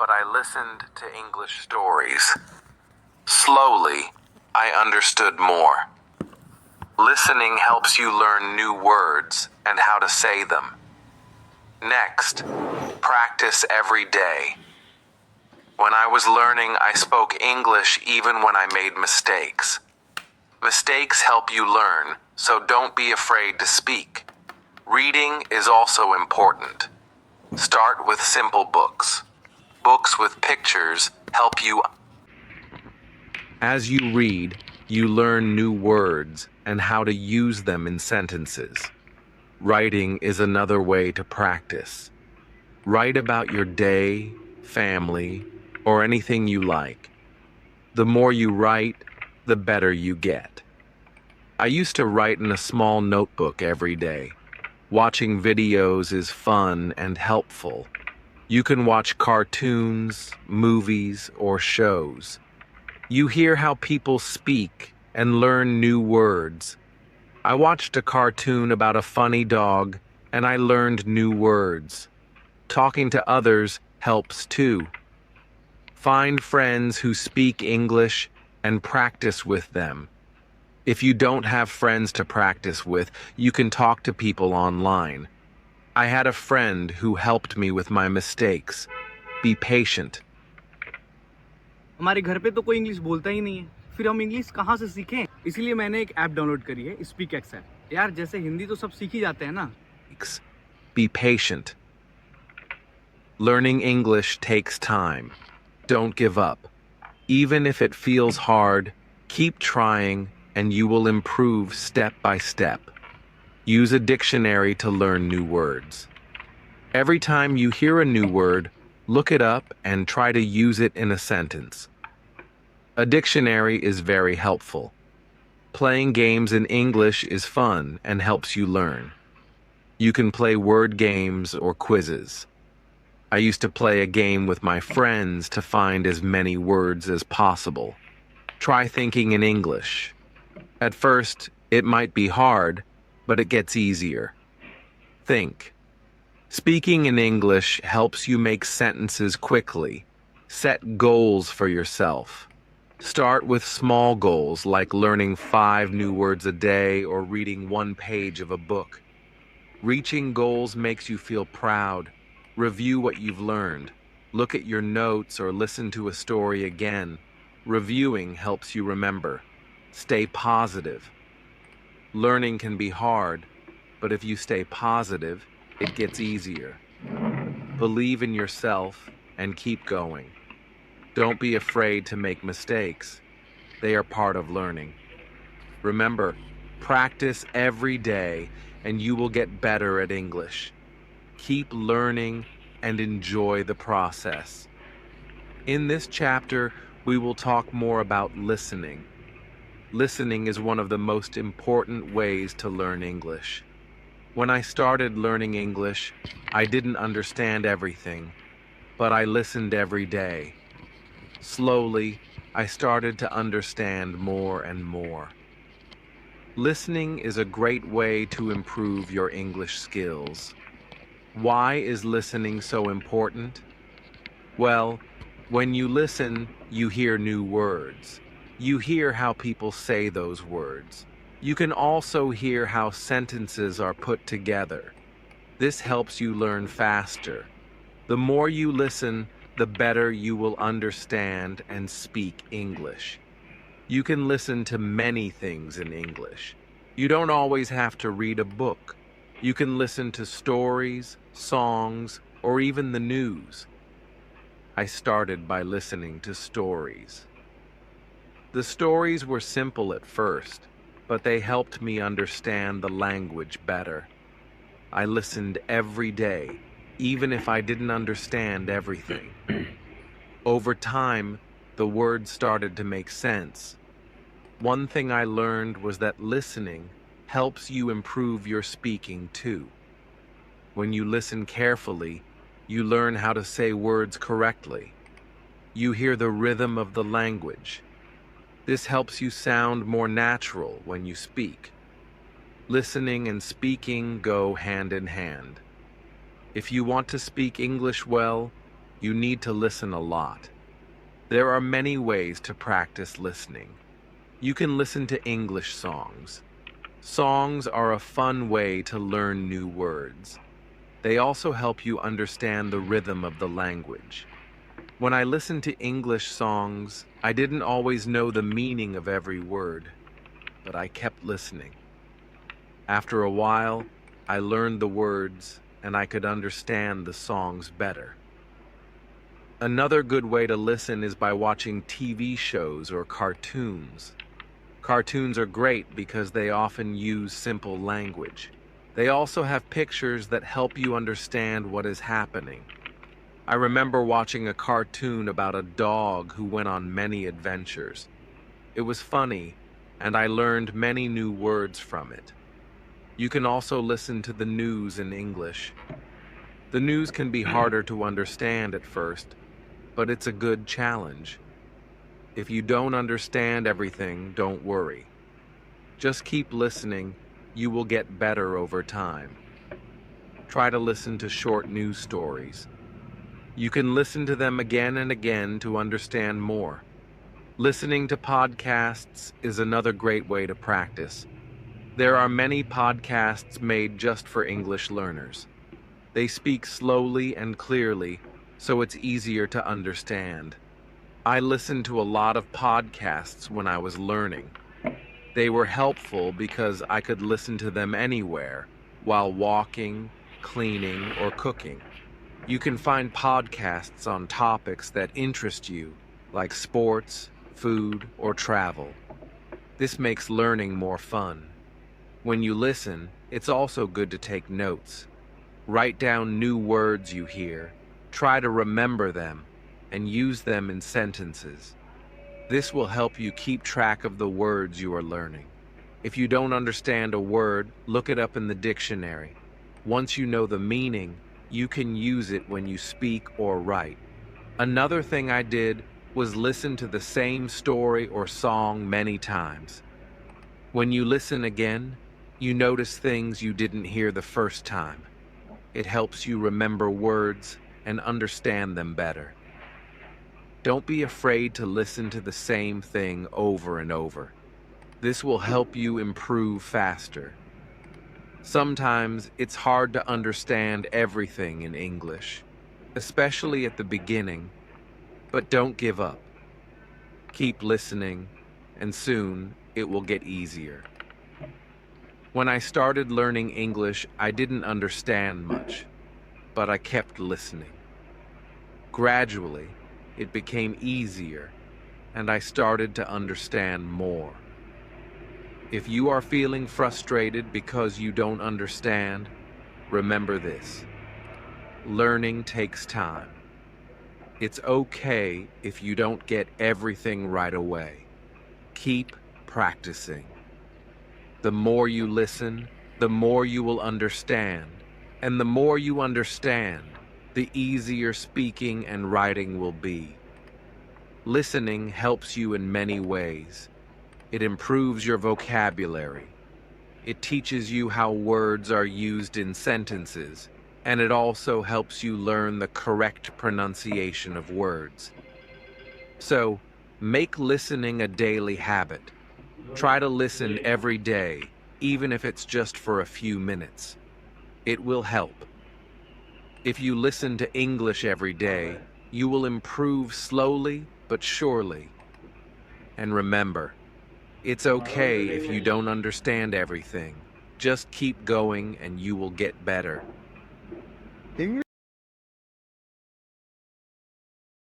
but I listened to English stories. Slowly, I understood more. Listening helps you learn new words and how to say them. Next, practice every day. When I was learning, I spoke English even when I made mistakes. Mistakes help you learn, so don't be afraid to speak. Reading is also important. Start with simple books. Books with pictures help you. As you read, you learn new words and how to use them in sentences. Writing is another way to practice. Write about your day, family, or anything you like. The more you write, the better you get. I used to write in a small notebook every day. Watching videos is fun and helpful. You can watch cartoons, movies, or shows. You hear how people speak and learn new words. I watched a cartoon about a funny dog, and I learned new words. Talking to others helps too. Find friends who speak English and practice with them. If you don't have friends to practice with, you can talk to people online. I had a friend who helped me with my mistakes. Be patient. हमारे घर पे तो कोई English बोलता ही नहीं है, फिर हम इंग्लिश कहाँ से सीखें? इसीलिए मैंने एक ऐप डाउनलोड करी है, स्पीक एक्स ऐप। यार जैसे हिंदी तो सब सीख ही जाते हैं ना। Be patient. Learning English takes time. Don't give up. Even if it feels hard, keep trying and you will improve step by step. Use a dictionary to learn new words. Every time you hear a new word, look it up and try to use it in a sentence. A dictionary is very helpful. Playing games in English is fun and helps you learn. You can play word games or quizzes. I used to play a game with my friends to find as many words as possible. Try thinking in English. At first, it might be hard, but it gets easier. Think. Speaking in English helps you make sentences quickly. Set goals for yourself. Start with small goals like learning 5 new words a day or reading 1 page of a book. Reaching goals makes you feel proud. Review what you've learned. Look at your notes or listen to a story again. Reviewing helps you remember. Stay positive. Learning can be hard, but if you stay positive, it gets easier. Believe in yourself and keep going. Don't be afraid to make mistakes. They are part of learning. Remember, practice every day and you will get better at English. Keep learning and enjoy the process. In this chapter, we will talk more about listening. Listening is one of the most important ways to learn English. When I started learning English, I didn't understand everything, but I listened every day. Slowly, I started to understand more and more. Listening is a great way to improve your English skills. Why is listening so important? Well, when you listen, you hear new words. You hear how people say those words. You can also hear how sentences are put together. This helps you learn faster. The more you listen, the better you will understand and speak English. You can listen to many things in English. You don't always have to read a book. You can listen to stories, songs, or even the news. I started by listening to stories. The stories were simple at first, but they helped me understand the language better. I listened every day, even if I didn't understand everything. Over time, the words started to make sense. One thing I learned was that listening helps you improve your speaking too. When you listen carefully, you learn how to say words correctly. You hear the rhythm of the language. This helps you sound more natural when you speak. Listening and speaking go hand in hand. If you want to speak English well, You need to listen a lot. There are many ways to practice listening. You can listen to English songs. Songs are a fun way to learn new words. They also help you understand the rhythm of the language. When I listened to English songs, I didn't always know the meaning of every word, but I kept listening. After a while, I learned the words and I could understand the songs better. Another good way to listen is by watching TV shows or cartoons. Cartoons are great because they often use simple language. They also have pictures that help you understand what is happening. I remember watching a cartoon about a dog who went on many adventures. It was funny, and I learned many new words from it. You can also listen to the news in English. The news can be harder to understand at first, but it's a good challenge. If you don't understand everything, don't worry. Just keep listening. You will get better over time. Try to listen to short news stories. You can listen to them again and again to understand more. Listening to podcasts is another great way to practice. There are many podcasts made just for English learners. They speak slowly and clearly, so it's easier to understand. I listened to a lot of podcasts when I was learning. They were helpful because I could listen to them anywhere, while walking, cleaning, or cooking. You can find podcasts on topics that interest you, like sports, food, or travel. This makes learning more fun. When you listen, it's also good to take notes. Write down new words you hear, try to remember them, and use them in sentences. This will help you keep track of the words you are learning. If you don't understand a word, look it up in the dictionary. Once you know the meaning, you can use it when you speak or write. Another thing I did was listen to the same story or song many times. When you listen again, you notice things you didn't hear the first time. It helps you remember words and understand them better. Don't be afraid to listen to the same thing over and over. This will help you improve faster. Sometimes it's hard to understand everything in English, especially at the beginning, but don't give up. Keep listening, and soon it will get easier. When I started learning English, I didn't understand much, but I kept listening. Gradually, it became easier, and I started to understand more. If you are feeling frustrated because you don't understand, remember this. Learning takes time. It's okay if you don't get everything right away. Keep practicing. The more you listen, the more you will understand. And the more you understand, the easier speaking and writing will be. Listening helps you in many ways. It improves your vocabulary. It teaches you how words are used in sentences, and it also helps you learn the correct pronunciation of words. So, make listening a daily habit. Try to listen every day, even if it's just for a few minutes. It will help. If you listen to English every day, you will improve slowly but surely. And remember, it's okay if you don't understand everything. Just keep going and you will get better. English